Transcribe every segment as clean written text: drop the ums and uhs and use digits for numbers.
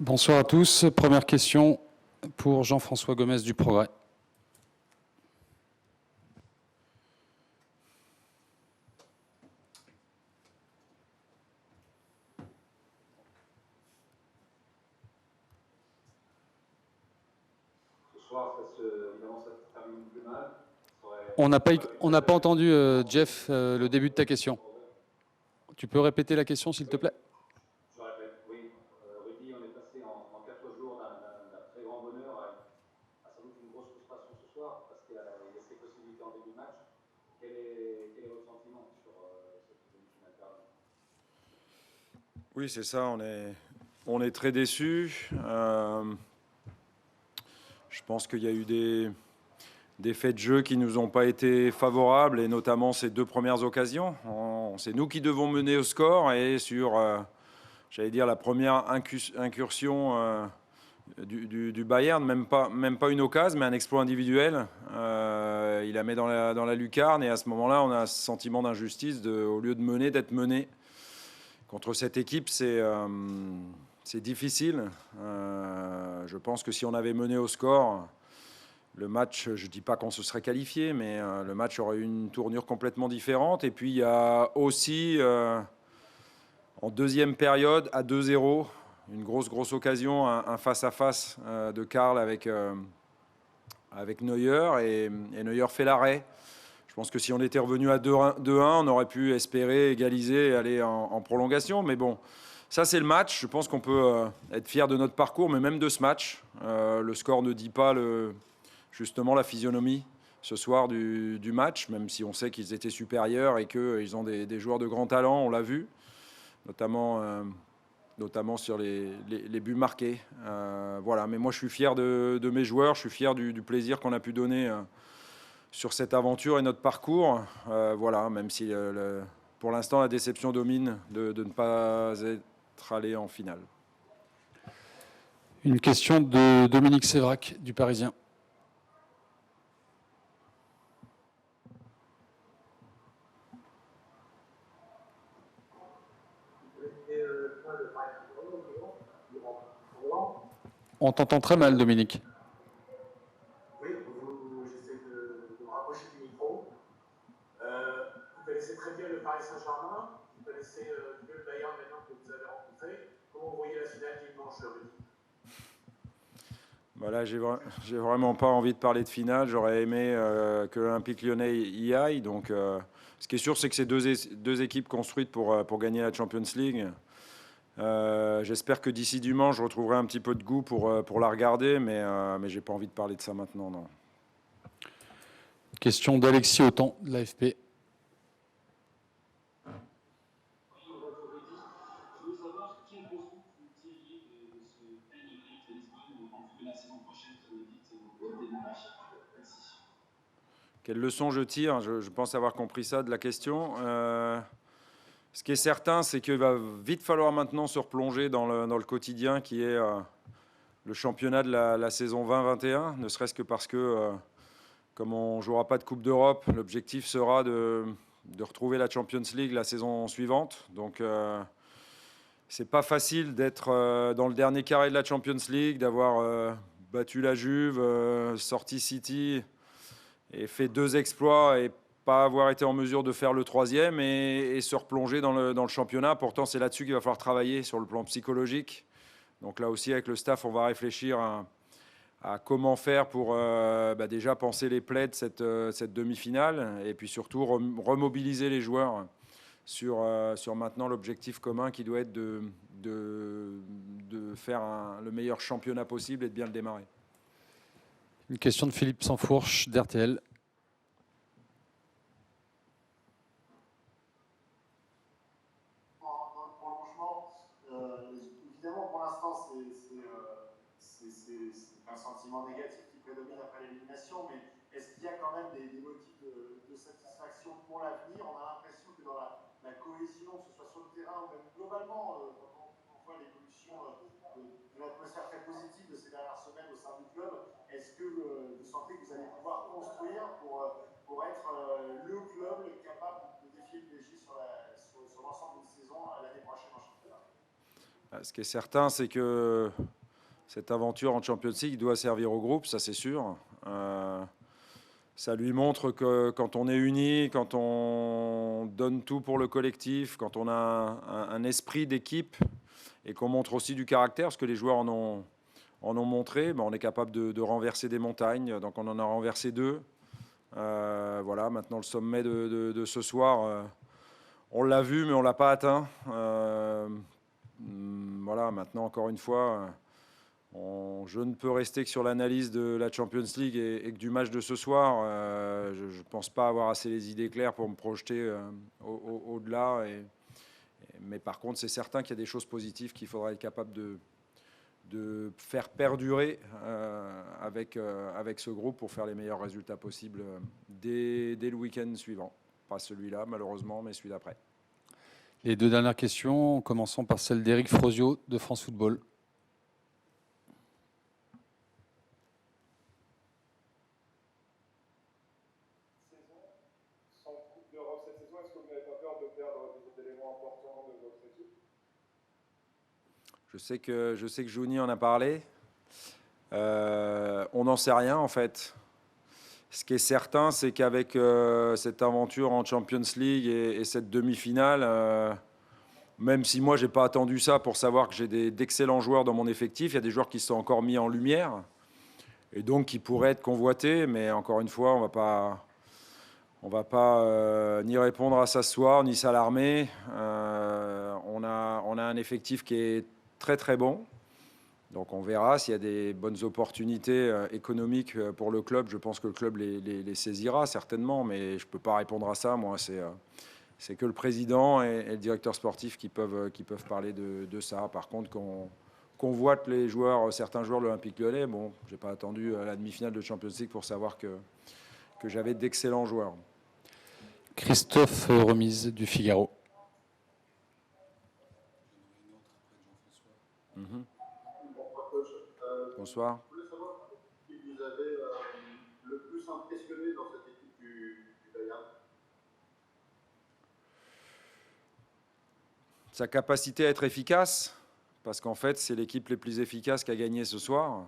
Bonsoir à tous. Première question pour Jean-François Gomez du Progrès. Ce soir, évidemment, ça se termine plus mal. On n'a pas entendu, Jeff, le début de ta question. Tu peux répéter la question, s'il te plaît? Je répète, oui. Rudy, on est passé en 4 jours d'un très grand bonheur à sans doute une grosse frustration ce soir, parce qu'il y a ces possibilités en début de match. Quel est votre sentiment sur cette demi-finale perdue? Oui, c'est ça, on est très déçus. Je pense qu'il y a eu des faits de jeu qui ne nous ont pas été favorables, et notamment ces deux premières occasions. C'est nous qui devons mener au score, et sur, j'allais dire, la première incursion du Bayern, même pas une occasion, mais un exploit individuel. Il la met dans la lucarne, et à ce moment-là, on a ce sentiment d'injustice, au lieu de mener, d'être mené. Contre cette équipe, c'est difficile. Je pense que si on avait mené au score, le match, je ne dis pas qu'on se serait qualifié, mais le match aurait eu une tournure complètement différente. Et puis il y a aussi, en deuxième période, à 2-0, une grosse occasion, un face-à-face de Karl avec Neuer, et Neuer fait l'arrêt. Je pense que si on était revenu à 2-1, on aurait pu espérer égaliser et aller en prolongation. Mais bon, ça c'est le match. Je pense qu'on peut être fier de notre parcours, mais même de ce match. Le score ne dit pas justement la physionomie ce soir du match, même si on sait qu'ils étaient supérieurs et qu'ils ont des joueurs de grand talent, on l'a vu, notamment sur les buts marqués. Voilà. Mais moi je suis fier de mes joueurs, je suis fier du plaisir qu'on a pu donner sur cette aventure et notre parcours. Voilà, même si pour l'instant la déception domine de ne pas être allé en finale. Une question de Dominique Sévrac du Parisien. On t'entend très mal, Dominique. Oui, j'essaie de me rapprocher du micro. Vous connaissez très bien le Paris Saint-Germain, vous connaissez mieux le Bayern maintenant que vous avez rencontré. Comment vous voyez la finale dimanche, Rudy? Voilà, j'ai vraiment pas envie de parler de finale. J'aurais aimé que l'Olympique Lyonnais y aille. Donc, ce qui est sûr, c'est que c'est deux équipes construites pour gagner la Champions League. J'espère que d'ici dimanche, je retrouverai un petit peu de goût pour la regarder, mais j'ai pas envie de parler de ça maintenant, non. Question d'Alexis Autant de l'AFP. Quelle leçon je tire? Je pense avoir compris ça de la question. Ce qui est certain, c'est qu'il va vite falloir maintenant se replonger dans le quotidien qui est le championnat de la saison 20-21, ne serait-ce que parce que, comme on ne jouera pas de Coupe d'Europe, l'objectif sera de retrouver la Champions League la saison suivante. Donc, c'est pas facile d'être dans le dernier carré de la Champions League, d'avoir battu la Juve, sorti City et fait 2 exploits et pas avoir été en mesure de faire le 3e et se replonger dans le championnat. Pourtant, c'est là-dessus qu'il va falloir travailler sur le plan psychologique. Donc là aussi, avec le staff, on va réfléchir à comment faire pour déjà penser les plaies de cette demi-finale, et puis surtout remobiliser les joueurs sur maintenant l'objectif commun qui doit être de faire le meilleur championnat possible et de bien le démarrer. Une question de Philippe Sansfourche d'RTL. Dans le prolongement, évidemment, pour l'instant, c'est un sentiment négatif qui prédomine après l'élimination, mais est-ce qu'il y a quand même des motifs de satisfaction pour l'avenir? On a l'impression que dans la cohésion, que ce soit sur le terrain ou même globalement, quand on voit l'évolution de l'atmosphère très positive de ces dernières semaines au sein du club, est-ce que vous sentez que vous allez pouvoir construire pour être le club capable de défier le PSG sur l'ensemble d'une saison l'année prochaine en championnat? Ce qui est certain, c'est que cette aventure en Champions League doit servir au groupe, ça c'est sûr. Ça lui montre que quand on est unis, quand on donne tout pour le collectif, quand on a un esprit d'équipe et qu'on montre aussi du caractère, parce que les joueurs en ont montré, on est capable de renverser des montagnes. Donc on en a renversé 2. Voilà, maintenant le sommet de ce soir, on l'a vu, mais on ne l'a pas atteint. Voilà, maintenant encore une fois, je ne peux rester que sur l'analyse de la Champions League et que du match de ce soir. Je ne pense pas avoir assez les idées claires pour me projeter au-delà. Mais par contre, c'est certain qu'il y a des choses positives qu'il faudra être capable de faire perdurer avec ce groupe pour faire les meilleurs résultats possibles dès le week-end suivant. Pas celui-là, malheureusement, mais celui d'après. Les 2 dernières questions, commençons par celle d'Éric Frosio de France Football. Sans Coupe d'Europe cette saison, est-ce que vous n'avez pas peur de perdre des éléments importants de votre équipe? Je sais que Jouni en a parlé. On n'en sait rien en fait. Ce qui est certain, c'est qu'avec cette aventure en Champions League et cette demi-finale, même si moi, je n'ai pas attendu ça pour savoir que j'ai d'excellents joueurs dans mon effectif, il y a des joueurs qui sont encore mis en lumière et donc qui pourraient être convoités. Mais encore une fois, on ne va pas ni répondre à ça ce soir, ni s'alarmer. On a un effectif qui est très très bon. Donc on verra s'il y a des bonnes opportunités économiques pour le club. Je pense que le club les saisira certainement, mais je ne peux pas répondre à ça. Moi, c'est que le président et le directeur sportif qui peuvent parler de ça. Par contre, qu'on voit les joueurs, certains joueurs de l'Olympique Lyonnais, bon, je n'ai pas attendu la demi-finale de Champions League pour savoir que j'avais d'excellents joueurs. Christophe Remise du Figaro. Bonsoir. Je voulais savoir qui vous avez le plus impressionné dans cette équipe du Bayern. Sa capacité à être efficace, parce qu'en fait, c'est l'équipe les plus efficaces qui a gagné ce soir.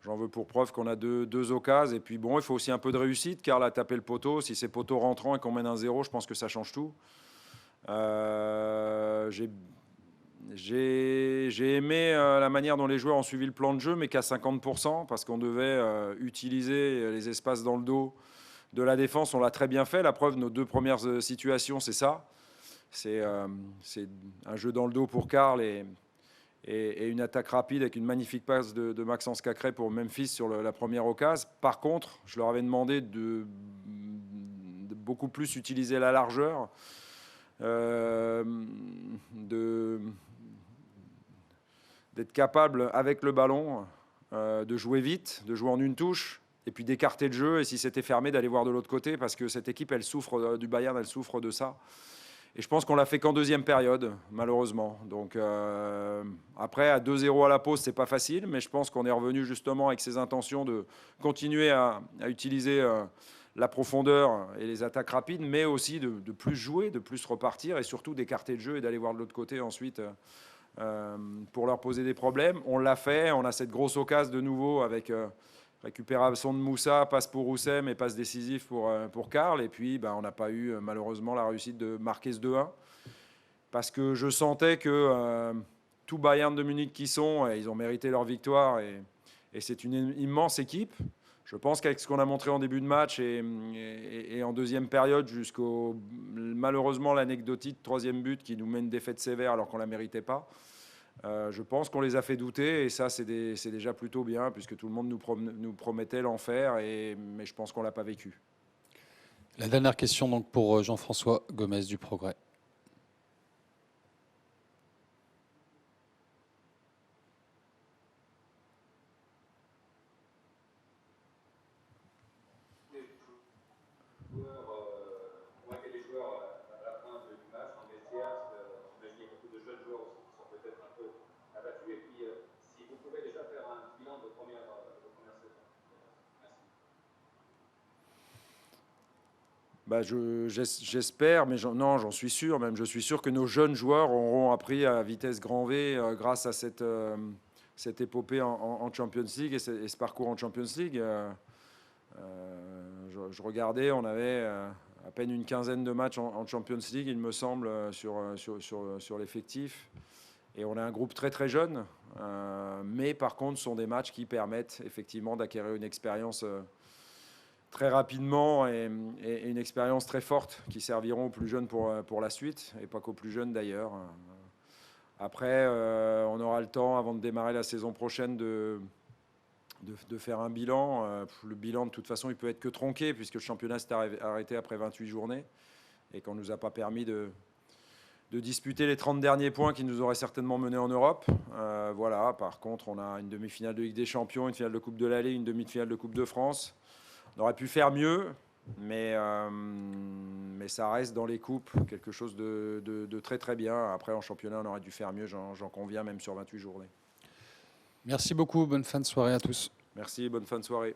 J'en veux pour preuve qu'on a deux occasions. Et puis bon, il faut aussi un peu de réussite, car là, taper le poteau, si c'est poteau rentrant et qu'on mène 1-0, je pense que ça change tout. J'ai aimé la manière dont les joueurs ont suivi le plan de jeu, mais qu'à 50%, parce qu'on devait utiliser les espaces dans le dos de la défense. On l'a très bien fait. La preuve, nos 2 premières situations, c'est ça. C'est un jeu dans le dos pour Karl et une attaque rapide avec une magnifique passe de Maxence Cacré pour Memphis sur la première occasion. Par contre, je leur avais demandé de beaucoup plus utiliser la largeur, d'être capable avec le ballon de jouer vite, de jouer en une touche et puis d'écarter le jeu, et si c'était fermé, d'aller voir de l'autre côté, parce que cette équipe, elle souffre du Bayern, elle souffre de ça. Et je pense qu'on l'a fait qu'en deuxième période, malheureusement. Donc après, à 2-0 à la pause, c'est pas facile, mais je pense qu'on est revenu justement avec ces intentions de continuer à utiliser la profondeur et les attaques rapides, mais aussi de plus jouer, de plus repartir, et surtout d'écarter le jeu et d'aller voir de l'autre côté ensuite pour leur poser des problèmes. On l'a fait, on a cette grosse occasion de nouveau avec récupération de Moussa, passe pour Roussem et passe décisif pour Karl. Et puis, on n'a pas eu malheureusement la réussite de marquer ce 2-1. Parce que je sentais que tout Bayern de Munich qui sont, ils ont mérité leur victoire. Et c'est une immense équipe. Je pense qu'avec ce qu'on a montré en début de match et en deuxième période, jusqu'au malheureusement l'anecdotique 3e but qui nous met une défaite sévère alors qu'on ne la méritait pas, je pense qu'on les a fait douter, et ça c'est déjà plutôt bien, puisque tout le monde nous promettait l'enfer, mais je pense qu'on ne l'a pas vécu. La dernière question donc pour Jean-François Gomez du Progrès. J'espère, mais j'en suis sûr, même je suis sûr que nos jeunes joueurs auront appris à vitesse grand V grâce à cette épopée en Champions League et ce parcours en Champions League. Je regardais, on avait à peine une quinzaine de matchs en Champions League, il me semble, sur l'effectif. Et on a un groupe très très jeune, mais par contre, ce sont des matchs qui permettent effectivement d'acquérir une expérience très rapidement et une expérience très forte qui serviront aux plus jeunes pour la suite, et pas qu'aux plus jeunes d'ailleurs. Après, on aura le temps, avant de démarrer la saison prochaine, de faire un bilan. Le bilan, de toute façon, il peut être que tronqué, puisque le championnat s'est arrêté après 28 journées, et qu'on ne nous a pas permis de disputer les 30 derniers points qui nous auraient certainement menés en Europe. Voilà. Par contre, on a une demi-finale de Ligue des Champions, une finale de Coupe de l'Allée, une demi-finale de Coupe de France. On aurait pu faire mieux, mais ça reste dans les coupes quelque chose de très très bien. Après, en championnat, on aurait dû faire mieux, j'en conviens, même sur 28 journées. Merci beaucoup, bonne fin de soirée à tous. Merci, bonne fin de soirée.